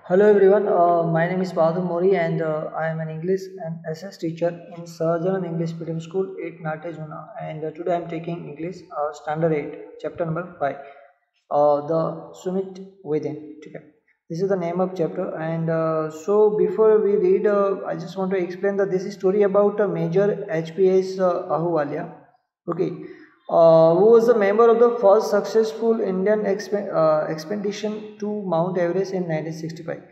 Hello everyone, my name is Padhu Mori and I am an English and SS teacher in Sahajanan English Medium School at Natejuna, and today I am taking English Standard 8, chapter number 5, the Sumit Within. Okay. This is the name of chapter, and so before we read, I just want to explain that this is story about Major HPS Ahluwalia. Okay, who was a member of the first successful Indian expedition to Mount Everest in 1965.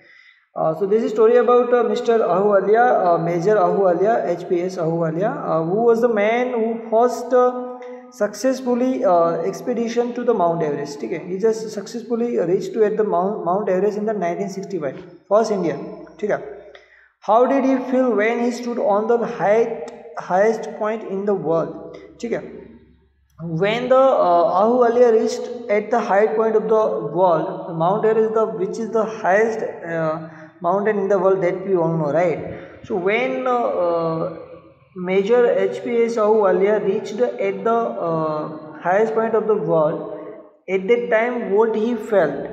So this is story about Mr. Ahluwalia, Major Ahluwalia, HPS Ahluwalia, who was the man who first successfully expedition to the Mount Everest. Okay, he just successfully reached to at the Mount Everest in the 1965. First Indian. Okay. How did he feel when he stood on the highest point in the world? Okay. When the Ahluwalia reached at the high point of the world, the Mount Everest, which is the highest mountain in the world that we all know, right? So when Major HPS Ahluwalia reached at the highest point of the world, at that time, what he felt,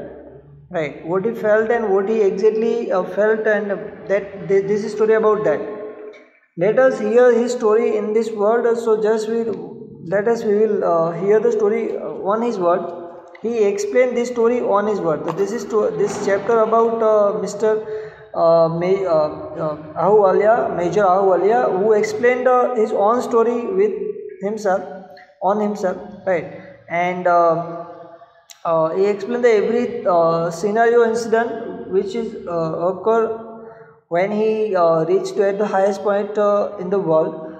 right? What he felt and what he exactly felt, and that this is story about that. Let us hear his story in this word. So just we will hear the story on his word. He explained this story on his word. So this is this chapter about Mr. Ahluwalia, Major Ahluwalia, who explained his own story with himself, on himself, right? And he explained every scenario incident which is occur when he reached at the highest point in the world.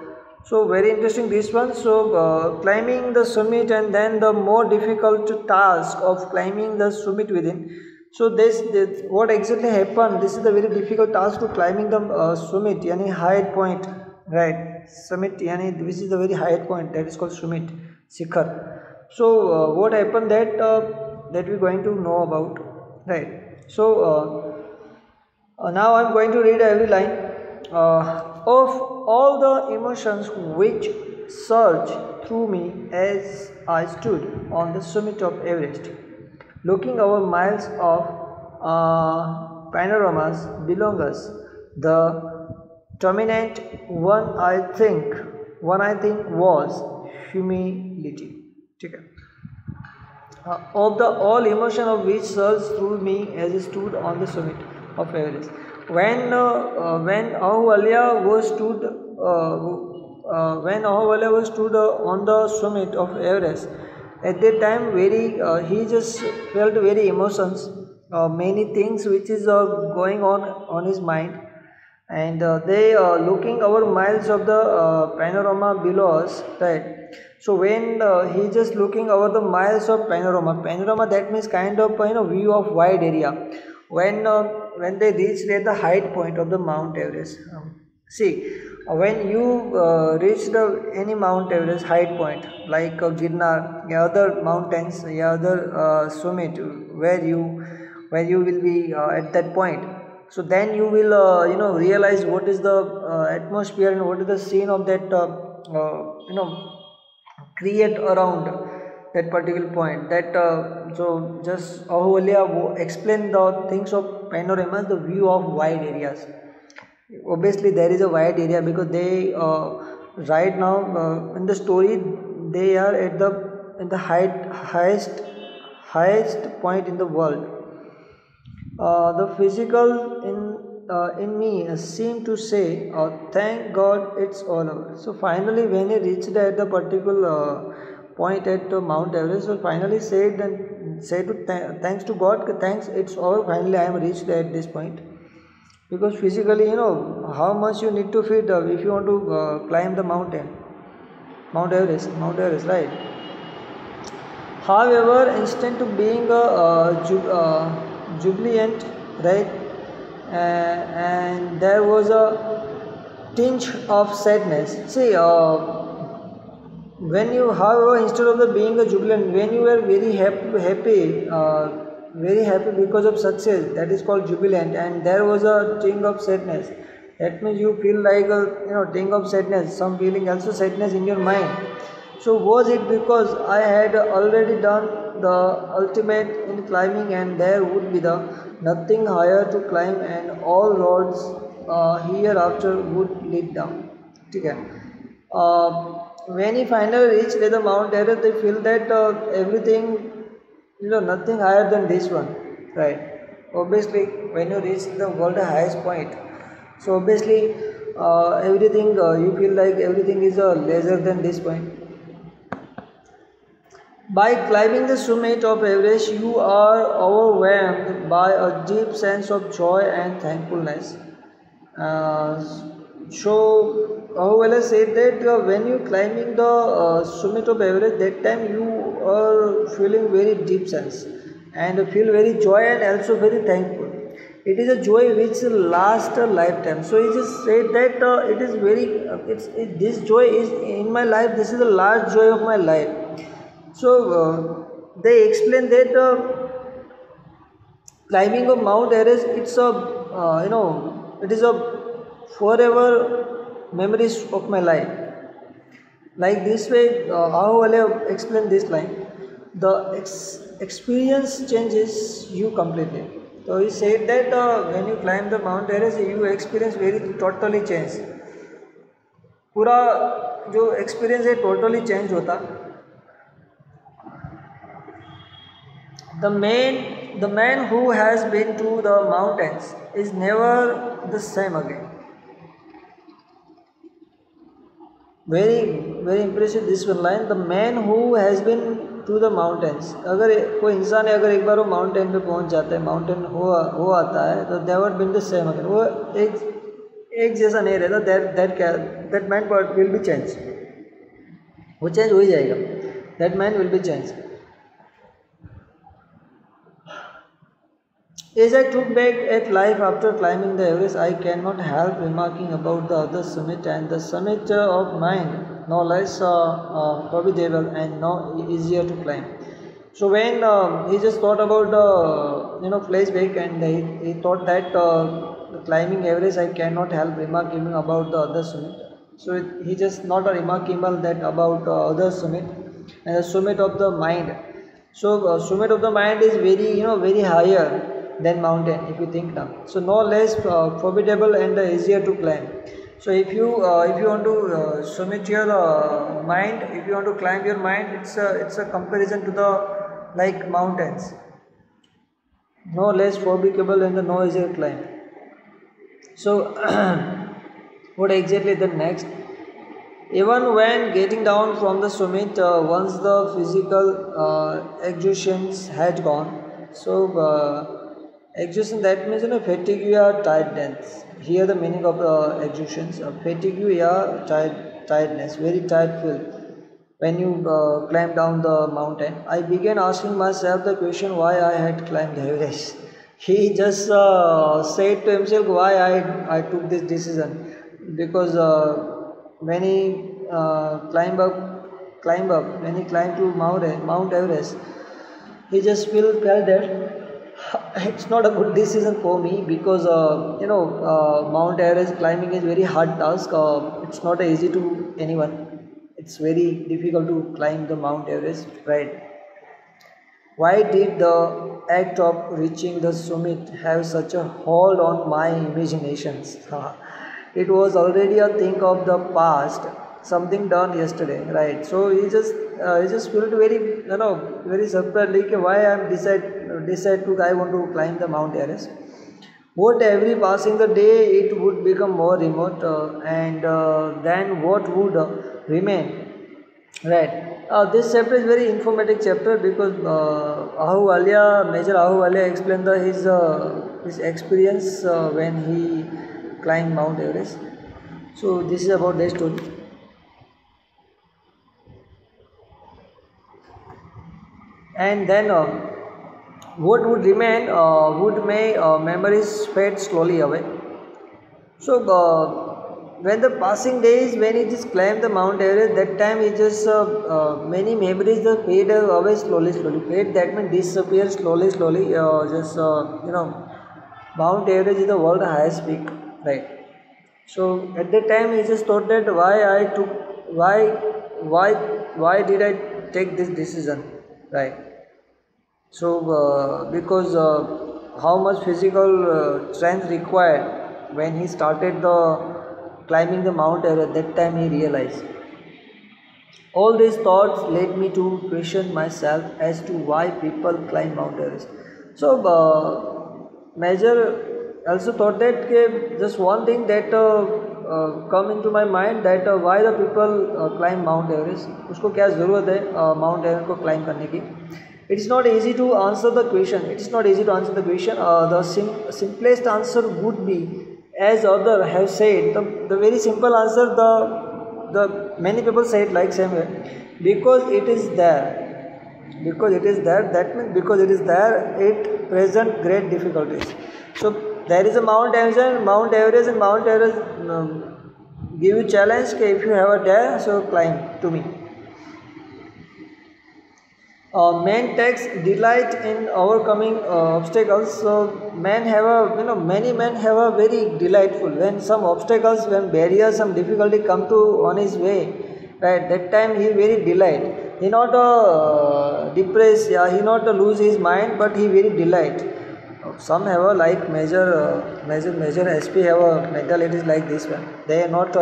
So very interesting this one. So climbing the summit and then the more difficult task of climbing the summit within. So this what exactly happened. This is the very difficult task to climbing the summit, yani height point, right? Summit, yani this is the very height point that is called summit, Shikhar. So what happened that we're going to know about, right? So now I'm going to read every line. Of all the emotions which surged through me as I stood on the summit of Everest, looking over miles of panoramas below us, the dominant one I think was humility. Okay. Of the all emotion of which surged through me as I stood on the summit of Everest. When Ahluwalia was stood on the summit of Everest, at that time he just felt very emotions, many things which is going on his mind, and they looking over miles of the panorama below us, right? So when he just looking over the miles of panorama, that means kind of view of wide area. When they reached at the height point of the Mount Everest, see, when you reach the any Mount Everest height point like Girnar, other mountains, other summit where you will be at that point. So then you will realize what is the atmosphere and what is the scene of that create around that particular point. That so just Ahluwalia explain the things of panorama, the view of wide areas. Obviously there is a wide area because they right now in the story they are at the highest point in the world. The physical in me seemed to say, "Thank God, it's all over." So finally, when he reached at the particular point at Mount Everest, so finally said to thanks to God, thanks, it's over. Finally, I am reached at this point. Because physically, how much you need to feed if you want to climb the mountain, Mount Everest, right? However, instead of being jubilant, right, and there was a tinge of sadness. See, when you, however, instead of the being a jubilant, when you were very happy because of success, that is called jubilant, and there was a tinge of sadness. That means you feel like a tinge of sadness, some feeling also sadness in your mind. So was it because I had already done the ultimate in climbing and there would be the nothing higher to climb and all roads hereafter would lead down. ठीक है. When he finally reached the Mount Everest, they feel that everything, nothing higher than this one, right? Obviously, when you reach the world highest point, so obviously everything you feel like everything is lesser than this point. By climbing the summit of Everest, you are overwhelmed by a deep sense of joy and thankfulness. Uh, so, Ahuwala said that when you climbing the summit of Everest, that time you are feeling very deep sense and feel very joy and also very thankful. It is a joy which lasts a lifetime. So he just said that it is very, this joy is in my life. This is the last joy of my life. So they explain that climbing of Mount Everest, it's a it is a forever memories of my life. Like this way, Ahuvale explained this line: the experience changes you completely. So he said that when you climb the Mount Everest, you experience very totally change. पूरा जो experience है totally change होता. The man who has been to the mountains is never the same again. Very impressive this one line. The man who has been to the mountains. अगर कोई इंसान है अगर एक बार वो माउंटेन पे पहुंच जाता है माउंटेन हो आता है तो never been the same again. वो एक जैसा नहीं रहता. That man will be changed. वो चेंज हो ही जाएगा. That man will be changed. As I took back at life after climbing the Everest, I cannot help remarking about the other summit and the summit of mind, no less formidable and no easier to climb. So when he just thought about the flashback and he thought that climbing Everest, I cannot help remarking about the other summit. So he just not a remarkable that about other summit and the summit of the mind. So summit of the mind is very higher than mountain if you think now. So no less formidable and easier to climb. So if you want to summit your mind, if you want to climb your mind, it's a comparison to the like mountains. No less formidable and no easier climb. So what exactly the next? Even when getting down from the summit, once the physical exertions had gone, so exhaustion, that means fatigue or tiredness. Here the meaning of the exhaustions, fatigue or tiredness, very tired feel when you climb down the mountain. I began asking myself the question why I had climbed Everest. He just said to himself why I took this decision, because when he when he climbed to Mount Everest, he just felt that it's not a good decision for me, because Mount Everest climbing is very hard task. It's not easy to anyone. It's very difficult to climb the Mount Everest, right? Why did the act of reaching the summit have such a hold on my imaginations? It was already a thing of the past, something done yesterday, right? So he just felt very very surprised, like why I'm decide to I want to climb the Mount Everest. What every passing the day it would become more remote, and then what would remain, right? This chapter is very informative chapter, because Major Ahluwalia explained his experience when he climbed Mount Everest. So this is about their story. And then what would remain would make memories fade slowly away. So when the passing days, when he just climbed the Mount Everest, that time he just many memories just fade away slowly. Fade, that means disappear slowly. Mount Everest is the world highest peak, right? So at that time he just thought that why why did I take this decision, right? So because how much physical strength required when he started the climbing the Mount Everest, that time he realized. All these thoughts led me to question myself as to why people climb Mount Everest. So Major also thought that just one thing that come into my mind, that why the people climb Mount Everest, उसको क्या ज़रूरत है Mount Everest को climb करने की. It is not easy to answer the question. It is not easy to answer the question. The simplest answer would be, as others have said, the very simple answer, the many people say it like same way, because it is there. Because it is there, that means because it is there, it present great difficulties. So there is a Mount Everest and Mount Everest give you challenge that if you have a dare, so climb to me. Man takes delight in overcoming obstacles. So many men have a very delightful when some obstacles, when barriers, some difficulty come to on his way, right? That time he very delight. He not depressed, yeah, he not lose his mind, but he very delight. Some have a like major SP have a mentality like this one. They are not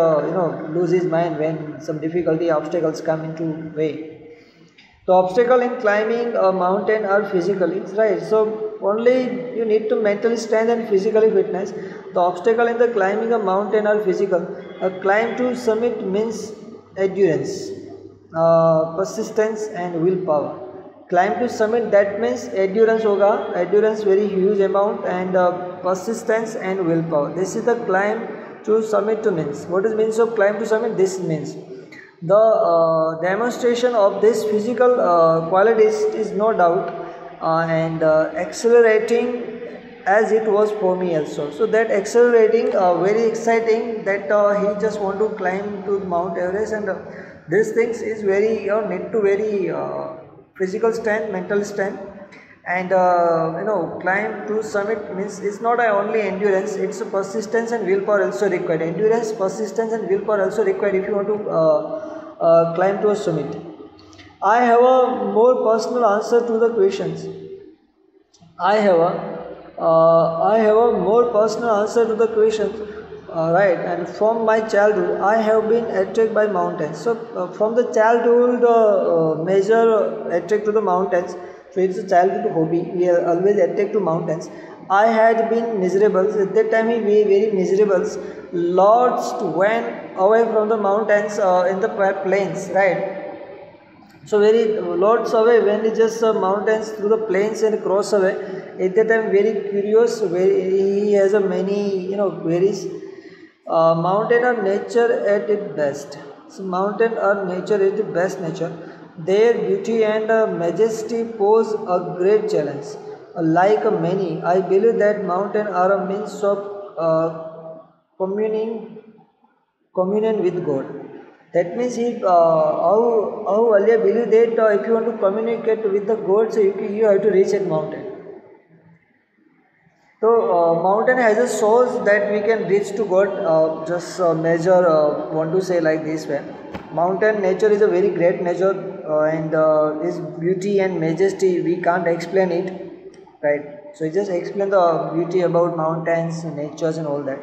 lose his mind when some difficulty, obstacles come into way. The obstacle in climbing a mountain are physically, right? So only you need to mentally strength and physically fitness. The obstacle in the climbing a mountain are physical. A climb to summit means endurance, persistence and willpower. Climb to summit, that means endurance hoga, endurance very huge amount, and persistence and willpower. This is the climb to summit to means. What is means of climb to summit? This means the demonstration of this physical qualities is no doubt and accelerating as it was for me also. So that accelerating very exciting, that he just want to climb to Mount Everest, and these things is very need to very physical strength, mental strength, and climb to summit means it's not only endurance, it's a persistence and willpower also required. Endurance, persistence and willpower also required if you want to climb to a summit. I have a more personal answer to the questions. I have a more personal answer to the questions, right? And from my childhood, I have been attracted by mountains. So from the childhood, major attract to the mountains. So it's a childhood hobby. We are always attracted to mountains. I had been miserable at that time. We very miserable. Lost when away from the mountains in the plains, right? So very lots away when he just mountains through the plains and cross away. At that time, very curious. He has a many varies. Mountain are nature at its best. So mountain are nature at its best nature. Their beauty and majesty pose a great challenge. Like many, I believe that mountains are a means of communion with God. That means how earlier believe that if you want to communicate with the God, so you have to reach at mountain. So mountain has a source that we can reach to God. Just measure want to say like this way. Mountain nature is a very great nature, and its beauty and majesty we can't explain it, right? So just explain the beauty about mountains, natures and all that.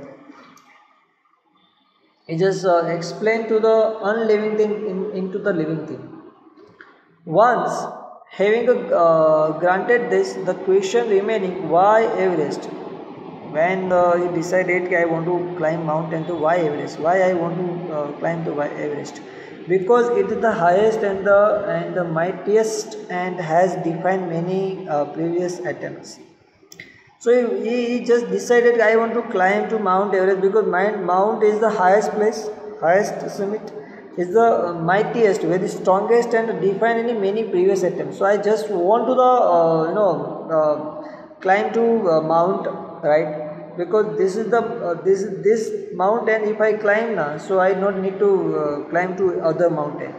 It just explain to the unliving thing into the living thing. Once having granted this, the question remaining, why Everest? When he decided I want to climb mountain, to why Everest? Why I want to climb to Everest? Because it is the highest and the mightiest and has defined many previous attempts. So he just decided I want to climb to Mount Everest because Mount is the highest place, highest summit, is the mightiest, very strongest and defined in many previous attempts. So I just want to climb to Mount, right? Because this is the this mountain. If I climb now, so I don't need to climb to other mountain.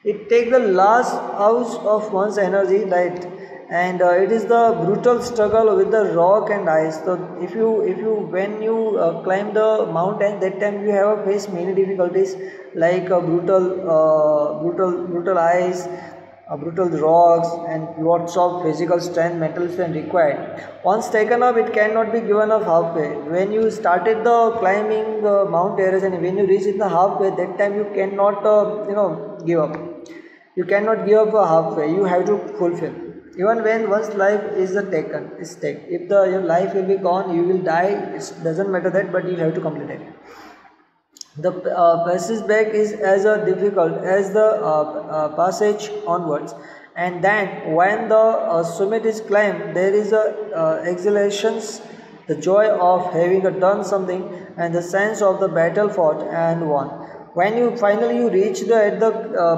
It takes the last ounce of one's energy, right? and it is the brutal struggle with the rock and ice. So if you when you climb the mountain, that time you have faced many difficulties, like brutal ice, brutal rocks, and lots of physical strength, mental strength required. Once taken up, it cannot be given up halfway. When you started the climbing Mount Everest, and when you reach in the halfway, that time you cannot give up. You cannot give up halfway. You have to fulfill. Even when one's life is taken. If your life will be gone, you will die. It doesn't matter that, but you have to complete it. The passage back is as difficult as the passage onwards, and then when the summit is climbed, there is a exhalations, the joy of having done something, and the sense of the battle fought and won. When you finally reach at the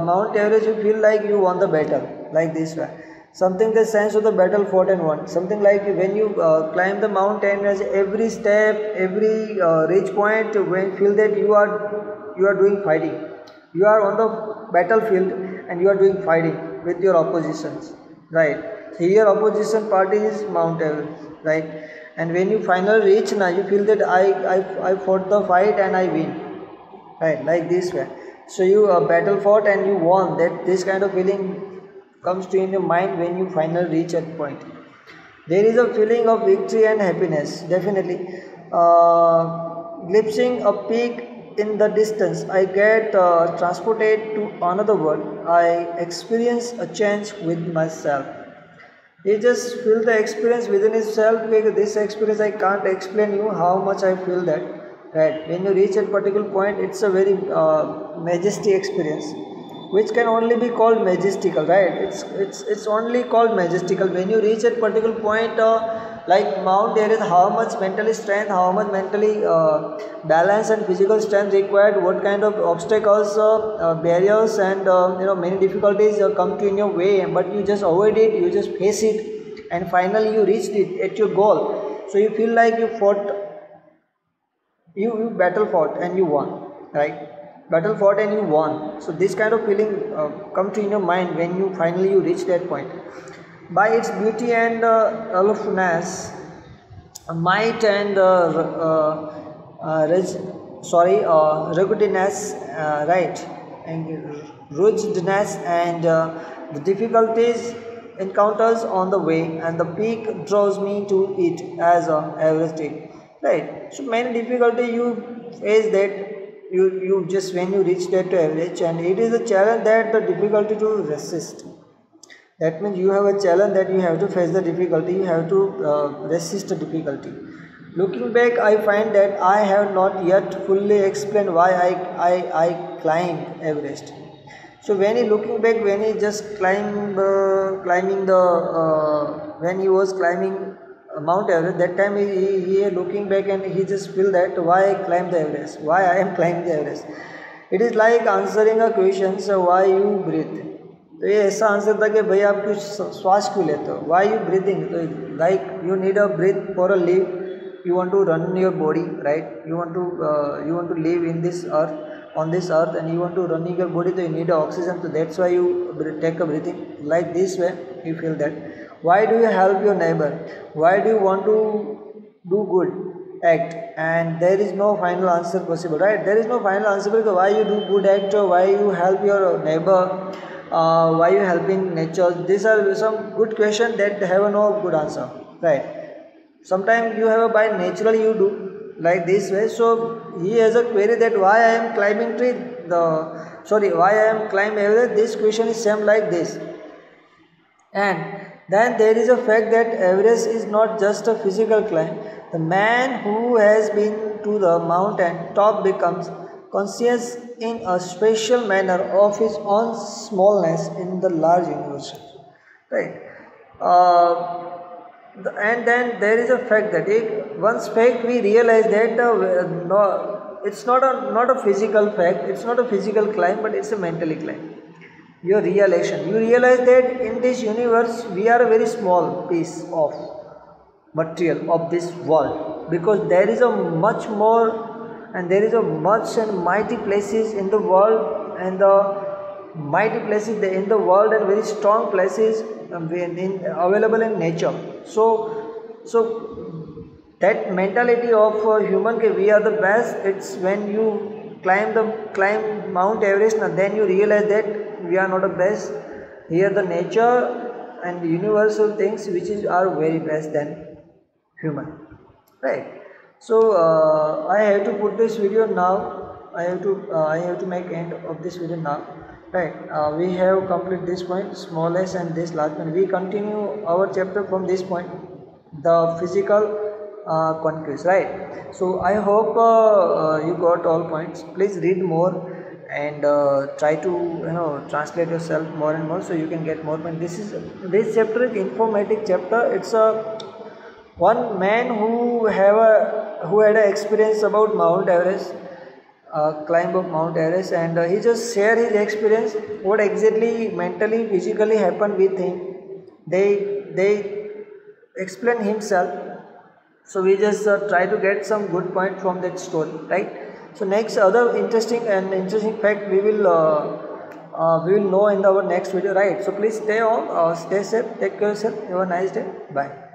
Mount Everest, you feel like you won the battle, like this way. Something the sense of the battle fought and won. Something like when you climb the mountain, as every step, every reach point, when feel that you are doing fighting. You are on the battlefield and you are doing fighting with your oppositions, right? Here opposition party is Mount Everest, right? And when you finally reach now, you feel that I fought the fight and I win, right? Like this way. So you battle fought and you won. That this kind of feeling comes to in your mind when you finally reach that point. There is a feeling of victory and happiness, definitely. Glimpsing a peak in the distance, I get transported to another world. I experience a change with myself. He just feel the experience within himself. Because this experience I can't explain you how much I feel that. Right? When you reach a particular point, it's a very majestic experience, which can only be called majestical, right? It's only called majestical when you reach a particular point, like Mount Everest. How much mentally strength, how much mentally balance and physical strength required, what kind of obstacles, barriers, and many difficulties come to in your way, but you just avoid it, you just face it, and finally you reached it at your goal. So you feel like you fought, you battle fought and you won, right? Battle fought and you won. So this kind of feeling come to in your mind when you finally you reach that point. By its beauty and aloofness, might and ruggedness, right, and ruggedness, and the difficulties encounters on the way, and the peak draws me to it as Everest did. Right. So many difficulty you face that you just when you reach that average, and it is a challenge that the difficulty to resist. That means you have a challenge that you have to face the difficulty, you have to resist the difficulty. Looking back, I find that I have not yet fully explained why I climbed Everest. So when he looking back, when he just climbing when he was climbing Mount Everest, that time he looking back and he just feel that why I climbed the Everest, why I am climbing the Everest. It is like answering a question, so why you breathe. तो ये ऐसा answer था कि भाई आप कुछ श्वास क्यों लेते हो, वाई यू ब्रीथिंग. तो like you need a breath for a live, you want to run your body, right? You want to live in this earth, on this earth, and you want to run your body, so you need oxygen. So that's why you take a breathing like this way. You feel that. Why do you help your neighbor? Why do you want to do good act? And there is no final answer possible, right? There is no final answer because why you do good act, or why you help your neighbor, why you helping nature. These are some good questions that have no good answer, right? Sometimes you have a by naturally you do like this way. So he has a query that why I am climbing tree, why I am climbing Everest. This question is same like this. And then there is a fact that Everest is not just a physical climb. The man who has been to the mountain top becomes conscious in a special manner of his own smallness in the large universe, right? And then there is a fact that once fact we realize that it's not a physical fact, it's not a physical climb, but it's a mentally climb. Your realization, you realize that in this universe we are a very small piece of material of this world, because there is a much more, and there is a much and mighty places in the world, and mighty places in the world and very strong places available in nature. So that mentality of human ke we are the best, it's when you climb Mount Everest, now then you realize that we are not the best. Here the nature and universal things which is are very best than human, right? So I have to put this video now. I have to make end of this video now, right? We have complete this point, smallest and this last point. We continue our chapter from this point, the physical conquest, right? So I hope you got all points. Please read more and try to translate yourself more and more so you can get more points. This chapter is informative chapter. It's a one man who had an experience about Mount Everest, climb of Mount Everest, and he just shared his experience, what exactly mentally, physically happened with him. They explain himself. So we just try to get some good point from that story, right? So next other interesting fact we will know in our next video, right? So please stay on, stay safe, take care of yourself. Have a nice day. Bye.